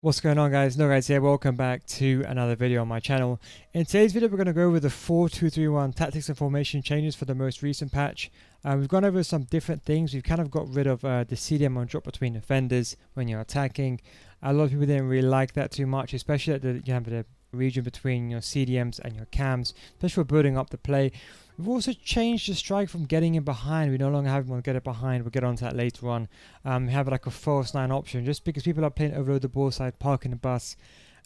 What's going on, guys? No guys here. Welcome back to another video on my channel. In today's video we're going to go over the 4-2-3-1 tactics and formation changes for the most recent patch. We've gone over some different things. We've kind of got rid of the CDM on drop between defenders when you're attacking. A lot of people didn't really like that too much, especially at you have the region between your CDMs and your cams, especially for building up the play. We've also changed the strike from getting in behind. We no longer have one get it behind. We'll get onto that later on. We have like a false 9 option just because people are playing overload the ball side, parking the bus,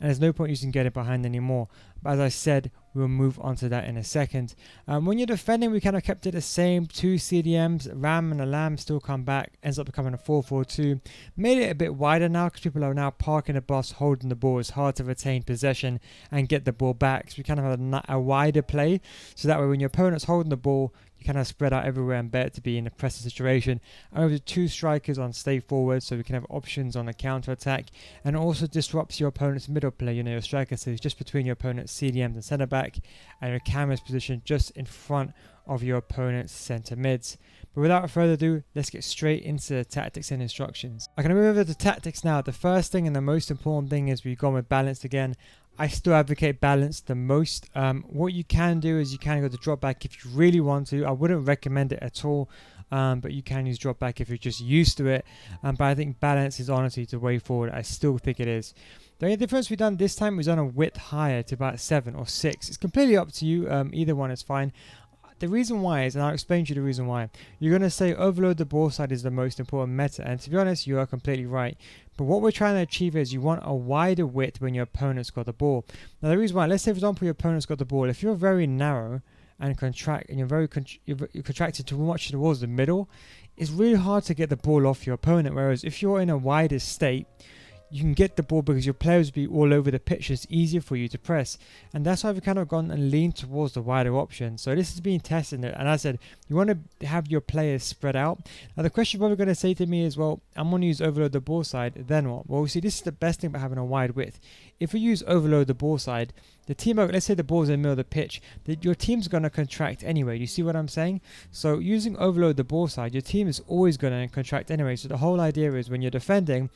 and there's no point using get it behind anymore. But as I said, we'll move on to that in a second. When you're defending, we kind of kept it the same. 2 CDMs, Ram and a Lamb still come back. Ends up becoming a 4-4-2. Made it a bit wider now because people are now parking the bus, holding the ball. It's hard to retain possession and get the ball back. So we kind of have a wider play. So that way when your opponent's holding the ball, you kind of spread out everywhere and better to be in a pressing situation. And with the 2 strikers on stay forward, so we can have options on a counter attack, and also disrupts your opponent's middle play. You know, your striker stays just between your opponent's CDMs and centre back, and your camera's positioned just in front of your opponent's centre mids. But without further ado, let's get straight into the tactics and instructions. I'm going to move over to tactics now. The first thing and the most important thing is we've gone with balanced again. I still advocate balance the most. What you can do is you can go to drop back if you really want to. I wouldn't recommend it at all, but you can use drop back if you're just used to it. But I think balance is honestly the way forward. I still think it is. The only difference we've done this time was on a width higher to about 7 or 6. It's completely up to you. Either one is fine. The reason why is, and I'll explain to you the reason why. You're going to say overload the ball side is the most important meta, and to be honest, you are completely right. But what we're trying to achieve is you want a wider width when your opponent's got the ball. Now the reason why, let's say for example your opponent's got the ball, if you're very narrow and contract, and you're contracted too much towards the middle, it's really hard to get the ball off your opponent. Whereas if you're in a wider state, you can get the ball because your players will be all over the pitch. It's easier for you to press, and that's why we've kind of gone and leaned towards the wider option. So this is being tested, and as I said, you want to have your players spread out. Now the question you're probably going to say to me is, well, I'm going to use overload the ball side, then what? Well, see, this is the best thing about having a wide width. If we use overload the ball side, the team, let's say the ball's in the middle of the pitch, your team's going to contract anyway. You see what I'm saying? So using overload the ball side, your team is always going to contract anyway. So the whole idea is when you're defending,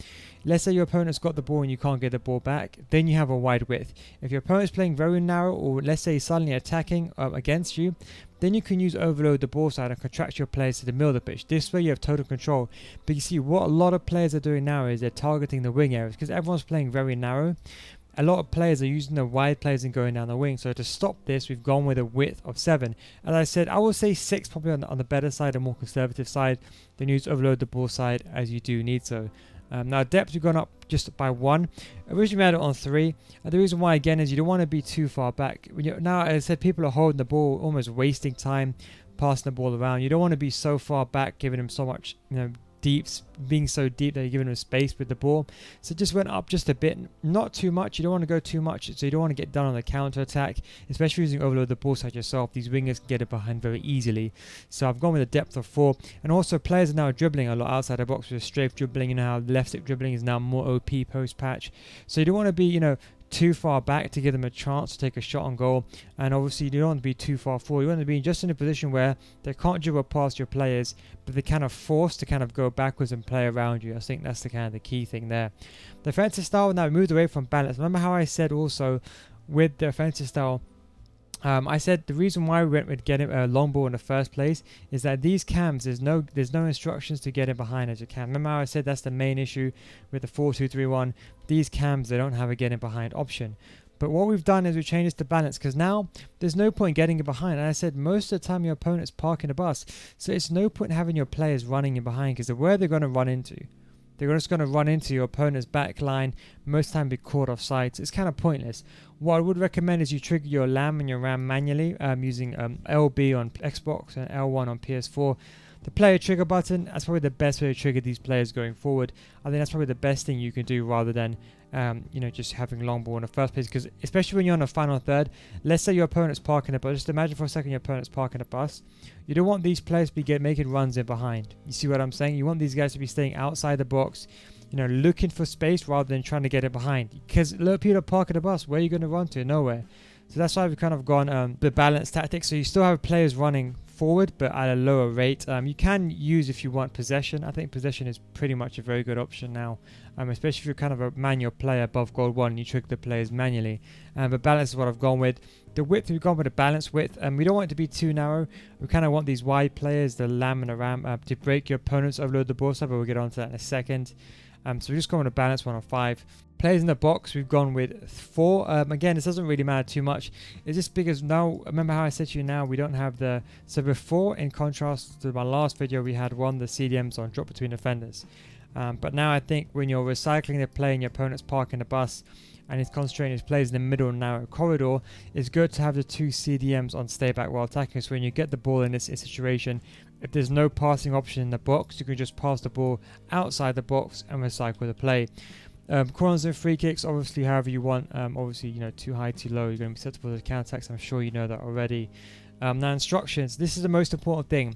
let's say your opponent's got the ball and you can't get the ball back, then you have a wide width. If your opponent's playing very narrow, or let's say suddenly attacking against you, then you can use overload the ball side and contract your players to the middle of the pitch. This way you have total control. But you see, what a lot of players are doing now is they're targeting the wing areas because everyone's playing very narrow. A lot of players are using the wide players and going down the wing. So to stop this, we've gone with a width of 7. As I said, I would say 6 probably on the better side, a more conservative side. Then use overload the ball side as you do need so. Now depth, we've gone up just by 1. Originally we had it on 3. The reason why again is you don't want to be too far back. Now, as I said, people are holding the ball, almost wasting time passing the ball around. You don't want to be so far back, giving them so much, deep, being so deep that you're giving them space with the ball. So it just went up just a bit, not too much. You don't want to go too much, so you don't want to get done on the counter attack, especially using overload the ball side yourself. These wingers can get it behind very easily. So I've gone with a depth of 4, and also players are now dribbling a lot outside the box with strafe dribbling. You know how left stick dribbling is now more OP post patch, so you don't want to be too far back to give them a chance to take a shot on goal, and obviously you don't want to be too far forward. You want to be just in a position where they can't dribble past your players, but they're kind of forced to kind of go backwards and play around you. I think that's the kind of the key thing there. The offensive style, now we moved away from balance. Remember how I said also with the offensive style, I said the reason why we went with getting a long ball in the first place is that these cams, there's no instructions to get it behind as a cam. Remember how I said that's the main issue with the 4-2-3-1. These cams, they don't have a getting behind option. But what we've done is we've changed this to balance, because now there's no point getting it behind. And I said most of the time your opponent's parking the bus, so it's no point having your players running in behind, because where they're going to run into, they're just going to run into your opponent's back line, most of the time be caught offside. So it's kind of pointless. What I would recommend is you trigger your Lamb and your Ram manually using LB on Xbox and L1 on PS4. The player trigger button, that's probably the best way to trigger these players going forward. I think that's probably the best thing you can do rather than just having long ball in the first place, because especially when you're on the final third, let's say your opponent's parking a bus. Just imagine for a second your opponent's parking a bus. You don't want these players to be making runs in behind. You see what I'm saying? You want these guys to be staying outside the box, looking for space rather than trying to get it behind. Because a lot of people are parking the bus. Where are you going to run to? Nowhere. So that's why we've kind of gone the balanced tactics. So you still have players running forward, but at a lower rate. You can use, if you want, possession. I think possession is pretty much a very good option now, especially if you're kind of a manual player above gold 1, you trick the players manually. But balance is what I've gone with. The width, we've gone with a balanced width, and we don't want it to be too narrow. We kind of want these wide players, the lamb and the ram, to break your opponents, overload the ball side, but we'll get onto that in a second. So we're just going with a balanced 1 on 5. Players in the box, we've gone with 4. Again, this doesn't really matter too much. It's just because now, remember how I said to you, now we don't have the... So before, in contrast to my last video, we had the CDMs on drop between defenders. But now I think when you're recycling the play and your opponent's parking the bus and he's concentrating his plays in the middle narrow corridor, it's good to have the 2 CDMs on stay back while attacking. So when you get the ball in this situation, if there's no passing option in the box, you can just pass the ball outside the box and recycle the play. Corners and free kicks, obviously however you want. Obviously, too high, too low, you're going to be susceptible to counterattacks. I'm sure you know that already. Now instructions, this is the most important thing.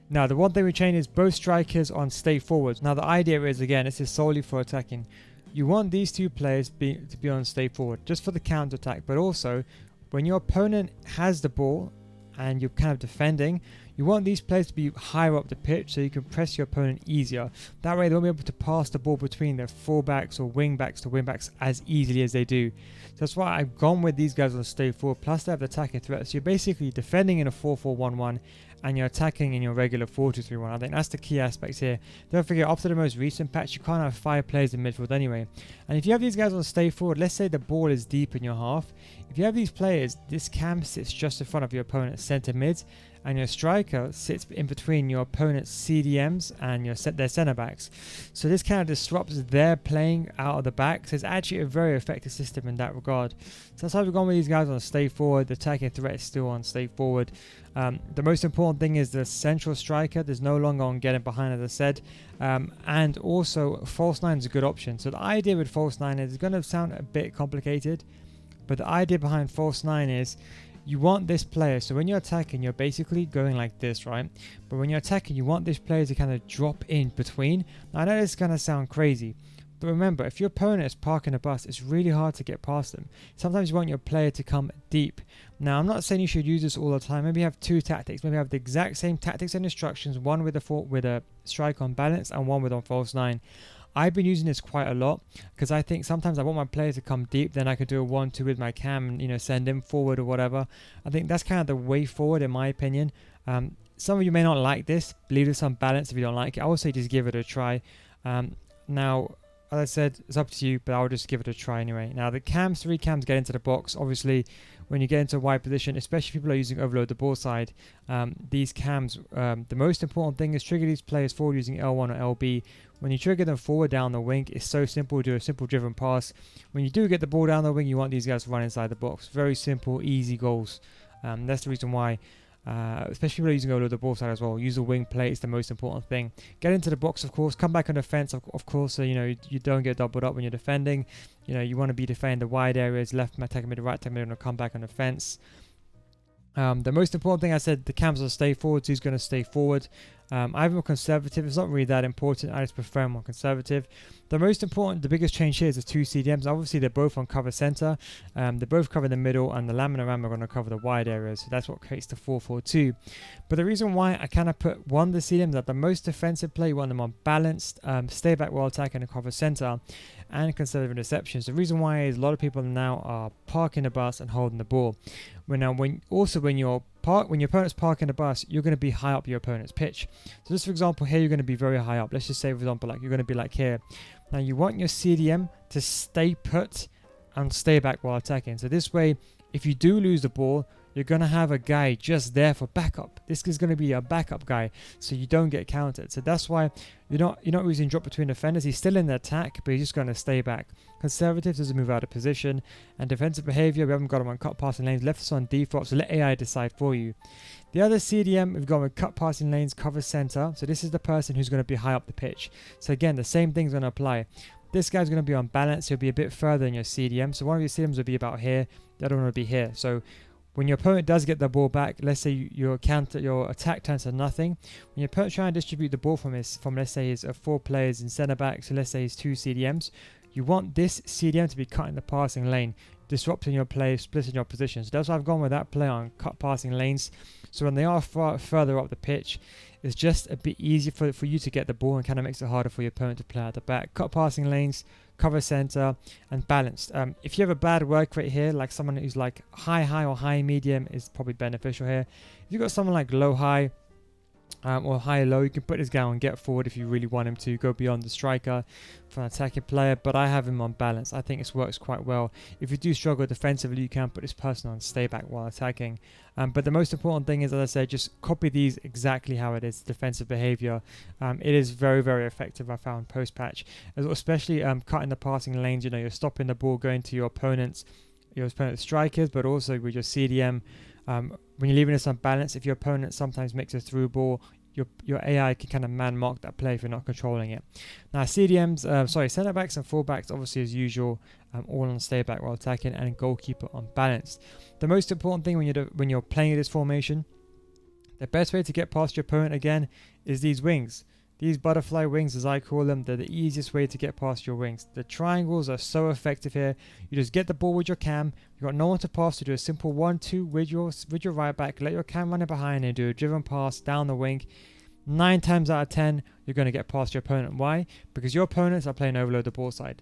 Now the one thing we changed is both strikers on stay forwards. Now the idea is, again, this is solely for attacking. You want these 2 players to be on stay forward, just for the counter attack, but also when your opponent has the ball and you're kind of defending, you want these players to be higher up the pitch so you can press your opponent easier. That way they won't be able to pass the ball between their fullbacks or wing-backs to wing-backs as easily as they do. So that's why I've gone with these guys on stay forward, plus they have the attacking threat. So you're basically defending in a 4-4-1-1 and you're attacking in your regular 4-2-3-1. I think that's the key aspects here. Don't forget, after the most recent patch, you can't have 5 players in midfield anyway. And if you have these guys on stay forward, let's say the ball is deep in your half. If you have these players, this cam sits just in front of your opponent's centre mids, and your striker sits in between your opponent's CDMs and their centre backs. So this kind of disrupts their playing out of the back. So it's actually a very effective system in that regard. So that's how we've gone with these guys on stay forward. The attacking threat is still on stay forward. The most important thing is the central striker. There's no longer on getting behind, as I said. And also false 9 is a good option. So the idea with false 9 is it's going to sound a bit complicated, but the idea behind false 9 is you want this player, so when you're attacking, you're basically going like this, right? But when you're attacking, you want this player to kind of drop in between. Now, I know this is going to sound crazy, but remember, if your opponent is parking a bus, it's really hard to get past them. Sometimes you want your player to come deep. Now, I'm not saying you should use this all the time. Maybe have 2 tactics. Maybe have the exact same tactics and instructions, one with a strike on balance and one with on false 9. I've been using this quite a lot because I think sometimes I want my player to come deep, then I could do a 1-2 with my cam and send him forward or whatever. I think that's kind of the way forward in my opinion. Some of you may not like this. Leave it some balance if you don't like it. I would say just give it a try. Now, as I said, it's up to you, but I'll just give it a try anyway. Now the 3 cams get into the box. Obviously, when you get into a wide position, especially if people are using overload the ball side, these cams, the most important thing is trigger these players forward using L1 or LB. When you trigger them forward down the wing, it's so simple. Do a simple driven pass. When you do get the ball down the wing, you want these guys to run inside the box. Very simple, easy goals. That's the reason why, especially people are using overload the ball side as well. Use the wing play, it's the most important thing. Get into the box, of course. Come back on defense, of course, so you don't get doubled up when you're defending. You want to be defending the wide areas, left attack middle, right attack middle, and come back on defense. The most important thing, I said, the cams will stay forward, so who's going to stay forward. I'm more conservative. It's not really that important. I just prefer more conservative. The most important, the biggest change here is the 2 CDMs. Obviously, they're both on cover center. They both cover the middle, and the lamb and the ram are going to cover the wide areas. So that's what creates the 4-4-2. But the reason why I kind of put the CDMs at the most defensive play, you want them on balanced, stay back while attacking and cover center, and conservative interceptions. The reason why is a lot of people now are parking the bus and holding the ball. When your opponent's parking the bus, you're going to be high up your opponent's pitch. So just for example, here you're going to be very high up. Let's just say, for example, like you're going to be like here. Now you want your CDM to stay put and stay back while attacking. So this way, if you do lose the ball, you're going to have a guy just there for backup. This is going to be a backup guy, so you don't get countered. So that's why you're not using drop between defenders. He's still in the attack, but he's just going to stay back. Conservative doesn't move out of position. And defensive behavior, we haven't got him on cut passing lanes. Left us on default, so let AI decide for you. The other CDM, we've gone with cut passing lanes, cover center. So this is the person who's going to be high up the pitch. So again, the same thing's going to apply. This guy's going to be on balance. He'll be a bit further than your CDM. So one of your CDMs will be about here. The other one will be here. So when your opponent does get the ball back, let's say your attack turns to nothing. When your opponent tries to distribute the ball from let's say his 4 players in centre back, so let's say his 2 CDMs, you want this CDM to be cutting the passing lane, disrupting your play, splitting your positions. That's why I've gone with that play on cut passing lanes. So when they are further up the pitch, it's just a bit easier for you to get the ball, and kind of makes it harder for your opponent to play at the back. Cut passing lanes, cover center, and balanced. If you have a bad work rate here, like someone who's like high or high medium, is probably beneficial here. If you've got someone like low high, or high low, you can put this guy on get forward if you really want him to go beyond the striker for an attacking player, but I have him on balance. I think this works quite well. If you do struggle defensively, you can put this person on stay back while attacking, but the most important thing is, as I said, just copy these exactly how it is, defensive behavior. It is very, very effective, I found post patch, especially cutting the passing lanes. You know, you're stopping the ball going to your opponent's strikers, but also with your CDM. When you're leaving this on balance, if your opponent sometimes makes a through ball, your AI can kind of man mark that play if you're not controlling it. Now centre backs and full backs, obviously as usual, all on stay back while attacking, and goalkeeper on balance. The most important thing when you're playing this formation, the best way to get past your opponent again is these wings. These butterfly wings, as I call them, they're the easiest way to get past your wings. The triangles are so effective here. You just get the ball with your cam. You've got no one to pass, to do a simple 1-2 with your right back. Let your cam run it behind and do a driven pass down the wing. 9 times out of 10, you're going to get past your opponent. Why? Because your opponents are playing overload the ball side.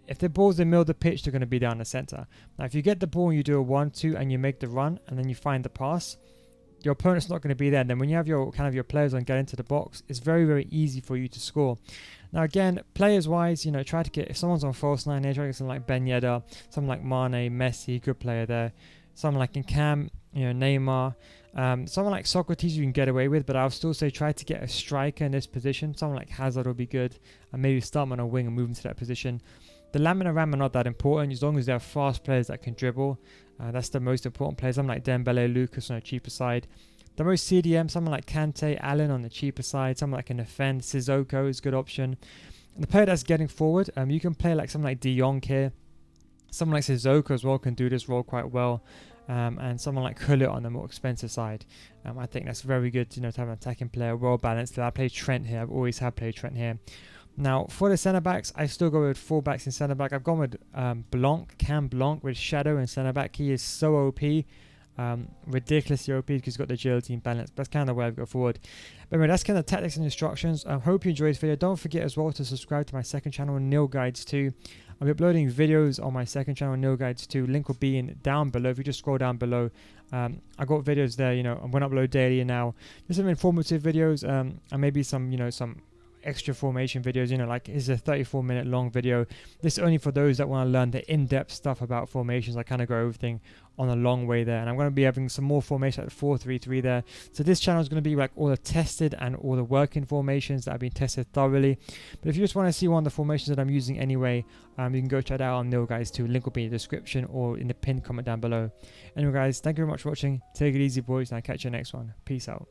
If the ball's in the middle of the pitch, they're going to be down the center. Now, if you get the ball and you do a 1-2 and you make the run and then you find the pass, your opponent's not going to be there. And then when you have your players on get into the box, it's very, very easy for you to score. Now again, players wise, you know, try to get, if someone's on false 9 here, try to get someone like Ben Yedder, someone like Mane, Messi, good player there. Someone like in Cam, you know, Neymar, someone like Socrates you can get away with, but I'll still say try to get a striker in this position. Someone like Hazard will be good, and maybe start him on a wing and move into that position. The Lam and Ram are not that important, as long as they're fast players that can dribble. That's the most important players. Someone like Dembele, Lucas on the cheaper side. The most CDM, someone like Kante, Allen on the cheaper side. Someone like can defend, Sissoko is a good option. And the player that's getting forward, you can play like someone like De Jong here. Someone like Sissoko as well can do this role quite well. And someone like Hullet on the more expensive side. I think that's very good, you know, to have an attacking player, well balanced. I play Trent here. I've always have played Trent here. Now, for the centre-backs, I still go with full-backs and centre-back. I've gone with Blanc, Cam Blanc with Shadow and centre-back. He is so OP, ridiculously OP because he's got the agility and balance. But that's kind of the way I've got forward. But anyway, that's kind of tactics and instructions. I hope you enjoyed this video. Don't forget as well to subscribe to my second channel, Nil Guides 2. I'll be uploading videos on my second channel, Nil Guides 2. Link will be in down below. If you just scroll down below, I got videos there. You know, I'm going to upload daily now. Just some informative videos, and maybe some, you know, some extra formation videos, you know, like it's a 34-minute long video. This is only for those that want to learn the in-depth stuff about formations. I kind of go everything on a long way there, and I'm going to be having some more formation like 4-3-3 there. So this channel is going to be like all the tested and all the working formations that have been tested thoroughly. But if you just want to see one of the formations that I'm using anyway, you can go check that out on Nil Guides 2. Link will be in the description or in the pinned comment down below. Anyway guys, thank you very much for watching. Take it easy boys, and I'll catch you next one. Peace out.